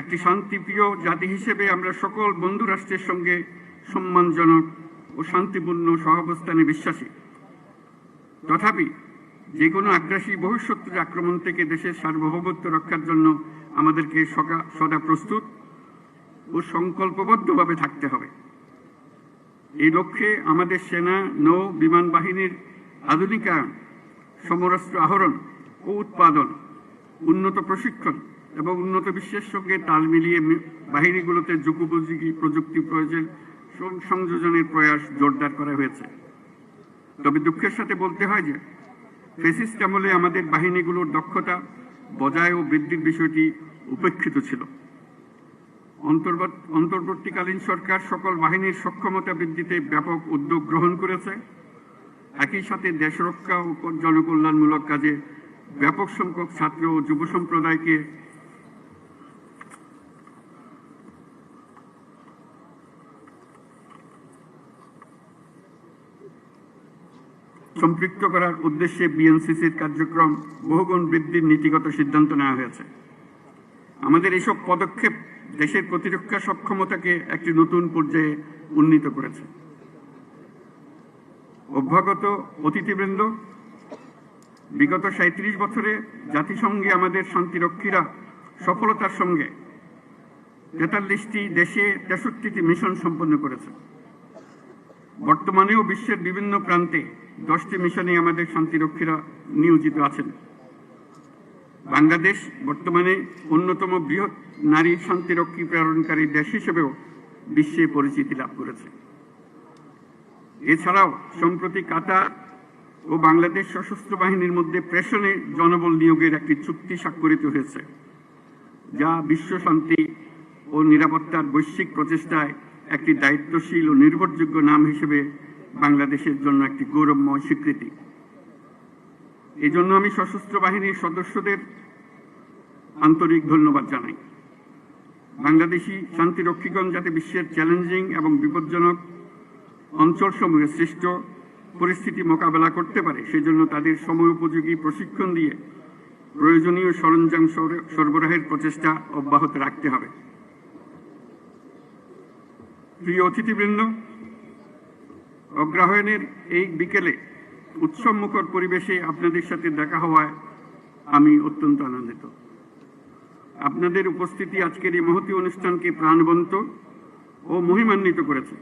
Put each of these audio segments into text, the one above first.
একটি শান্তিপ্রিয় জাতি হিসেবে আমরা সকল বন্ধু রাষ্ট্রের সঙ্গে সম্মানজনক ও শান্তিপূর্ণ সহাবস্থানে বিশ্বাসী। তথাপি যে কোনো আগ্রাসী বহিঃশত্রুর আক্রমণ থেকে দেশের সার্বভৌমত্ব রক্ষার জন্য আমাদেরকে সদা প্রস্তুত ও সংকল্পবদ্ধভাবে থাকতে হবে। এই লক্ষ্যে আমাদের সেনা, নৌ, বিমান বাহিনীর আধুনিকায়ন, সমরাস্ত্র আহরণ ও উৎপাদন, উন্নত প্রশিক্ষণ এবং উন্নত বিশ্বের সঙ্গে তাল মিলিয়ে বাহিনীগুলোতে যুগোপযোগী প্রযুক্তি প্রয়োগের সংযোজনের প্রয়াস জোরদার করা হয়েছে। তবে দুঃখের সাথে বলতে হয় যে ফ্যাসিস্ট আমলে আমাদের বাহিনীগুলোর দক্ষতা বজায় ও বৃদ্ধির বিষয়টি উপেক্ষিত ছিল। অন্তর্বর্তীকালীন সরকার সকল বাহিনীর সক্ষমতা বৃদ্ধিতে ব্যাপক উদ্যোগ গ্রহণ করেছে। একই সাথে দেশ রক্ষা ও জনকল্যাণমূলক কাজে ব্যাপক সংখ্যক ছাত্র ও যুব সম্প্রদায়কে সম্পৃক্ত করার উদ্দেশ্যে বিএনসিসির কার্যক্রম বহুগুণ বৃদ্ধির নীতিগত সিদ্ধান্ত নেওয়া হয়েছে। আমাদের এসব পদক্ষেপ দেশের প্রতিরক্ষা সক্ষমতাকে একটি নতুন পর্যায়ে উন্নীত করেছে। অভ্যাগত অতিথিবৃন্দ, বিগত ৩৭ বছরে জাতিসংঘে আমাদের শান্তিরক্ষীরা সফলতার সঙ্গে ৪৩টি দেশে ৬৩টি মিশন সম্পন্ন করেছে। বর্তমানেও বিশ্বের বিভিন্ন প্রান্তে 10টি মিশনে আমাদের শান্তিরক্ষীরা নিয়োজিত আছেন। বাংলাদেশ বর্তমানে অন্যতম বৃহৎ নারী শান্তিরক্ষী প্রেরণকারী দেশ হিসেবেও বিশ্বে পরিচিতি লাভ করেছে। এছাড়াও সম্প্রতি কাতার ও বাংলাদেশ সশস্ত্র বাহিনীর মধ্যে প্রেষণে জনবল নিয়োগের একটি চুক্তি স্বাক্ষরিত হয়েছে, যা বিশ্ব শান্তি ও নিরাপত্তার বৈশ্বিক প্রচেষ্টায় একটি দায়িত্বশীল ও নির্ভরযোগ্য নাম হিসেবে বাংলাদেশের জন্য একটি গৌরবময় স্বীকৃতি। এই জন্য আমি সশস্ত্র বাহিনীর সদস্যদের আন্তরিক ধন্যবাদ জানাই। বাংলাদেশি শান্তিরক্ষীগণ যাতে বিশ্বের চ্যালেঞ্জিং এবং বিপজ্জনক অঞ্চলসমূহে সৃষ্ট পরিস্থিতি মোকাবেলা করতে পারে, সেজন্য তাদের সময়োপযোগী প্রশিক্ষণ দিয়ে প্রয়োজনীয় সরঞ্জাম সরবরাহের প্রচেষ্টা অব্যাহত রাখতে হবে। প্রিয় অতিথিবৃন্দ, অগ্রহায়ণের এই বিকেলে উৎসবমুখর পরিবেশে আপনাদের সাথে দেখা হওয়ায় আমি অত্যন্ত আনন্দিত। আপনাদের উপস্থিতি আজকের এই মহতী অনুষ্ঠানকে প্রাণবন্ত ও মহিমান্বিত করেছে।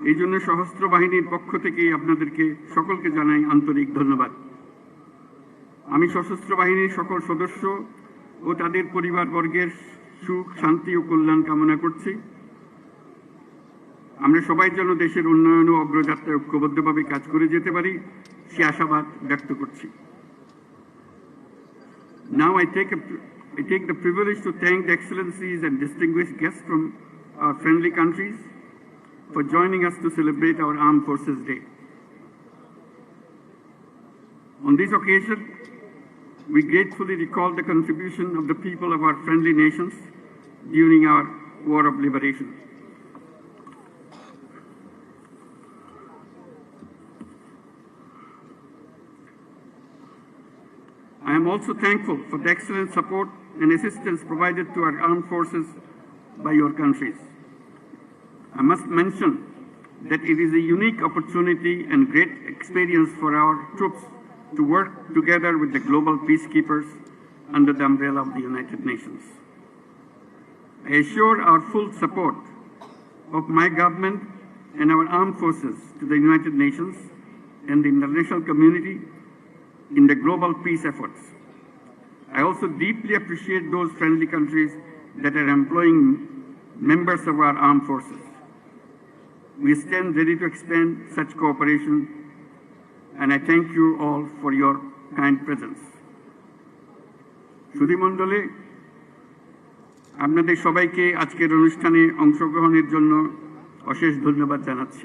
এই জন্য সশস্ত্র বাহিনীর পক্ষ থেকে আপনাদেরকে সকলকে জানাই আন্তরিক ধন্যবাদ। আমি সশস্ত্র বাহিনীর সকল সদস্য ও তাদের পরিবারবর্গের সুখ, শান্তি ও কল্যাণ কামনা করছি। আমরা সবাই যেন দেশের উন্নয়ন ও অগ্রযাত্রায় ঐক্যবদ্ধভাবে কাজ করে যেতে পারি, সে আশাবাদ ব্যক্ত করছি। Now I take the privilege to thank the excellencies and distinguished guests from our friendly countries for joining us to celebrate our Armed Forces Day. On this occasion, we gratefully recall the contribution of the people of our friendly nations during our War of Liberation. I am also thankful for the excellent support and assistance provided to our armed forces by your countries. I must mention that it is a unique opportunity and great experience for our troops to work together with the global peacekeepers under the umbrella of the United Nations. I assure our full support of my government and our armed forces to the United Nations and the international community in the global peace efforts. I also deeply appreciate those friendly countries that are employing members of our armed forces. We stand ready to expand such cooperation, and I thank you all for your kind presence. সুধীমণ্ডলে, আপনাদের সবাইকে আজকের অনুষ্ঠানে অংশগ্রহণের জন্য অশেষ ধন্যবাদ জানাচ্ছি।